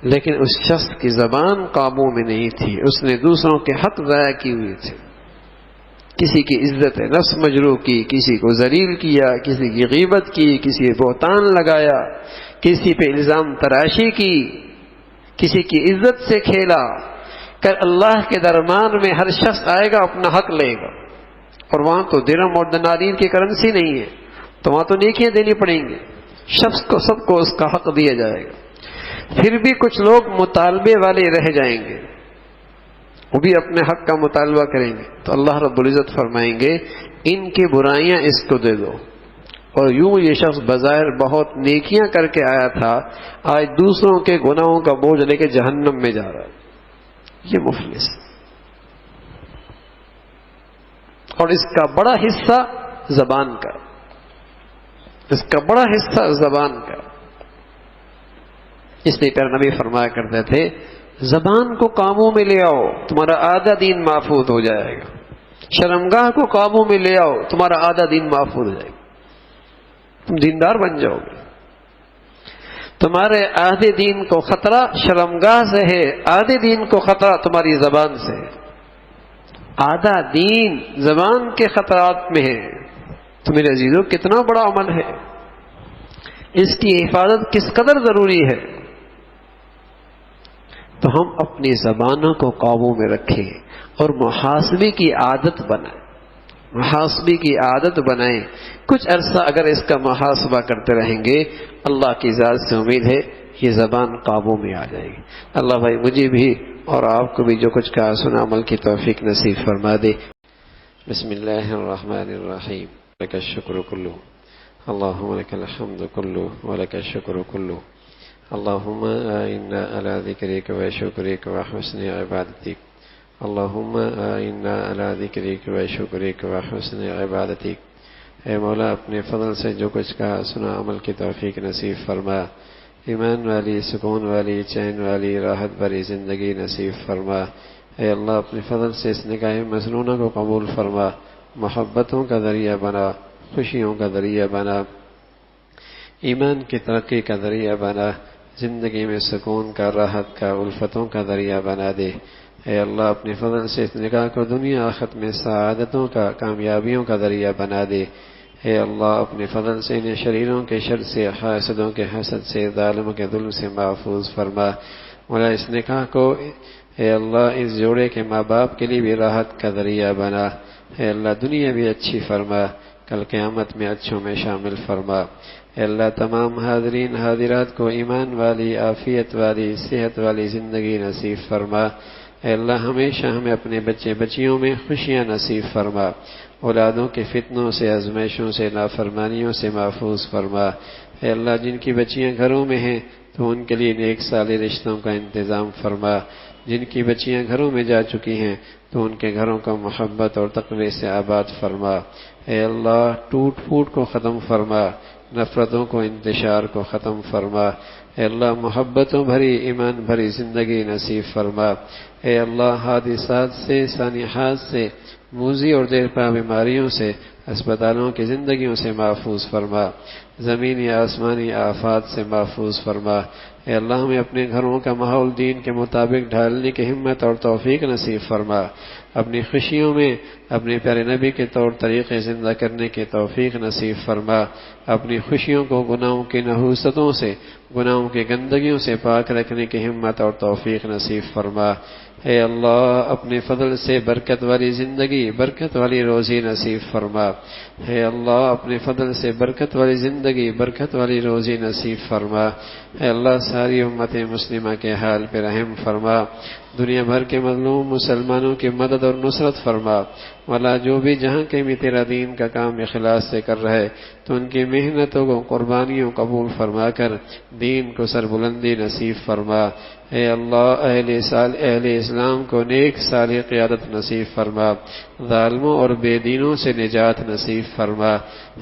لیکن اس شخص کی زبان قابو میں نہیں تھی، اس نے دوسروں کے حق ضائع کی ہوئی تھی، کسی کی عزت نفس مجروح کی، کسی کو ذلیل کیا، کسی کی غیبت کی، کسی پہ بہتان لگایا، کسی پہ الزام تراشی کی، کسی کی عزت سے کھیلا کر۔ اللہ کے دربار میں ہر شخص آئے گا اپنا حق لے گا، اور وہاں تو درہم اور دنانیر کی کرنسی نہیں ہے، تو وہاں تو نیکیاں دینی پڑیں گی، شخص کو سب کو اس کا حق دیا جائے گا۔ پھر بھی کچھ لوگ مطالبے والے رہ جائیں گے، وہ بھی اپنے حق کا مطالبہ کریں گے، تو اللہ رب العزت فرمائیں گے ان کی برائیاں اس کو دے دو، اور یوں یہ شخص بظاہر بہت نیکیاں کر کے آیا تھا، آج دوسروں کے گناہوں کا بوجھ لے کے جہنم میں جا رہا ہے۔ یہ مفلس، اور اس کا بڑا حصہ زبان کا، اس کا بڑا حصہ زبان کا۔ اس لیے پیارے نبی فرمایا کرتے تھے زبان کو قابو میں لے آؤ، تمہارا آدھا دین محفوظ ہو جائے گا۔ شرمگاہ کو قابو میں لے آؤ، تمہارا آدھا دین محفوظ ہو جائے گا، تم دیندار بن جاؤ گے۔ تمہارے آدھے دین کو خطرہ شرمگاہ سے ہے، آدھے دین کو خطرہ تمہاری زبان سے ہے، آدھا دین زبان کے خطرات میں ہے۔ تو میرے عزیزو کتنا بڑا عمل ہے، اس کی حفاظت کس قدر ضروری ہے۔ تو ہم اپنی زبانوں کو قابو میں رکھیں اور محاسبے کی عادت بنائیں، محاسبے کی عادت بنائیں۔ کچھ عرصہ اگر اس کا محاسبہ کرتے رہیں گے، اللہ کی ذات سے امید ہے یہ زبان قابو میں آ جائے گی۔ اللہ بھائی مجھے بھی اور آپ کو بھی جو کچھ کہا سنا عمل کی توفیق نصیب فرما دے۔ بسم اللہ الرحمن الرحیم۔ لک الشکر کلہ، اللہم لک الحمد کلہ ولک الشکر کلہ، اللہم اعنا علی ذکرک و شکرک و حسن عبادتک، اللہم اعنا علی ذکرک و شکرک و حسن عبادتک۔ اے مولا اپنے فضل سے جو کچھ کہا سنا عمل کی توفیق نصیب فرما، ایمان والی، سکون والی، چین والی، راحت بھری زندگی نصیب فرما۔ اے اللہ اپنے فضل سے اس نکاح مسنونہ کو قبول فرما، محبتوں کا ذریعہ بنا، خوشیوں کا ذریعہ بنا، ایمان کی ترقی کا ذریعہ بنا، زندگی میں سکون کا، راحت کا، الفتوں کا ذریعہ بنا دے۔ اے اللہ اپنے فضل سے اس نکاح کو دنیا آخرت میں سعادتوں کا، کامیابیوں کا ذریعہ بنا دے۔ اے اللہ اپنے فضل سے انہیں شریروں کے شر سے، حاسدوں کے حسد سے، ظالموں کے ظلم سے محفوظ فرما۔ مولا اس نکاح کو اے اللہ اس جوڑے کے ماں باپ کے لیے بھی راحت کا ذریعہ بنا۔ اے اللہ دنیا بھی اچھی فرما، کل قیامت میں اچھوں میں شامل فرما۔ اے اللہ تمام حاضرین حاضرات کو ایمان والی، عافیت والی، صحت والی زندگی نصیب فرما۔ اے اللہ ہمیشہ ہمیں اپنے بچے بچیوں میں خوشیاں نصیب فرما، اولادوں کے فتنوں سے، آزمائشوں سے، نافرمانیوں سے محفوظ فرما۔ اے اللہ جن کی بچیاں گھروں میں ہیں تو ان کے لیے نیک صالح رشتوں کا انتظام فرما، جن کی بچیاں گھروں میں جا چکی ہیں تو ان کے گھروں کو محبت اور تقوی سے آباد فرما۔ اے اللہ ٹوٹ پھوٹ کو ختم فرما، نفرتوں کو، انتشار کو ختم فرما۔ اے اللہ محبتوں بھری، ایمان بھری زندگی نصیب فرما۔ اے اللہ حادثات سے، سانحات سے، موذی اور دیرپا بیماریوں سے، اسپتالوں کی زندگیوں سے محفوظ فرما، زمینی آسمانی آفات سے محفوظ فرما۔ اے اللہ ہمیں اپنے گھروں کا ماحول دین کے مطابق ڈھالنے کی ہمت اور توفیق نصیب فرما، اپنی خوشیوں میں اپنے پیارے نبی کے طور طریقے زندہ کرنے کی توفیق نصیب فرما، اپنی خوشیوں کو گناہوں کی نحوستوں سے، گناہوں کی گندگیوں سے پاک رکھنے کی ہمت اور توفیق نصیب فرما۔ اے اللہ اپنے فضل سے برکت والی زندگی، برکت والی روزی نصیب فرما۔ اے اللہ اپنے فضل سے برکت والی زندگی، برکت والی روزی نصیب فرما۔ اے اللہ ساری امت مسلمہ کے حال پہ رحم فرما، دنیا بھر کے مظلوم مسلمانوں کی مدد اور نصرت فرما۔ والا جو بھی جہاں کہیں بھی تیرا دین کا کام اخلاص سے کر رہے تو ان کی محنتوں کو، قربانیوں قبول فرما کر دین کو سربلندی نصیب فرما۔ اے اللہ اہل اسلام کو نیک صالح قیادت نصیب فرما، ظالموں اور بے دینوں سے نجات نصیب فرما۔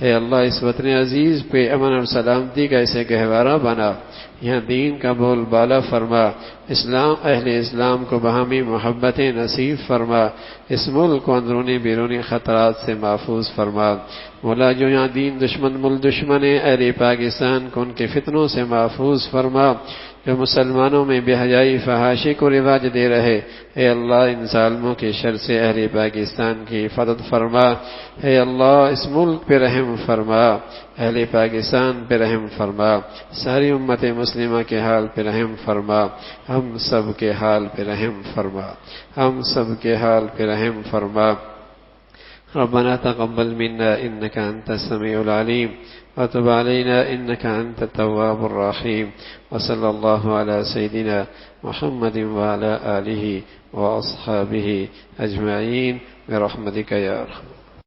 اے اللہ اس وطن عزیز پہ امن اور سلامتی کا اسے گہوارہ بنا، یہاں دین کا بول بالا فرما، اہل اسلام کو باہمی محبتیں نصیب فرما، اس ملک کو اندرونی بیرونی خطرات سے محفوظ فرما۔ مولا جو یہاں دین دشمن ملک دشمن اہل پاکستان کو ان کے فتنوں سے محفوظ فرما، جو مسلمانوں میں بے حیائی فحاشی کو رواج دے رہے، اے اللہ ان ظالموں کے شر سے اہل پاکستان کی حفاظت فرما۔ اے اللہ اس ملک پہ رحم فرما، اہل پاکستان پہ رحم فرما، ساری امت مسلمہ کے حال پہ رحم فرما، ہم سب کے حال پہ رحم فرما، ہم سب کے حال پہ رحم فرما۔ ربنا تقبل منا انك انت السميع العليم وتب علينا انك انت التواب الرحيم، وصلى الله على سيدنا محمد وعلى آله واصحابه اجمعين برحمتك يا ارحم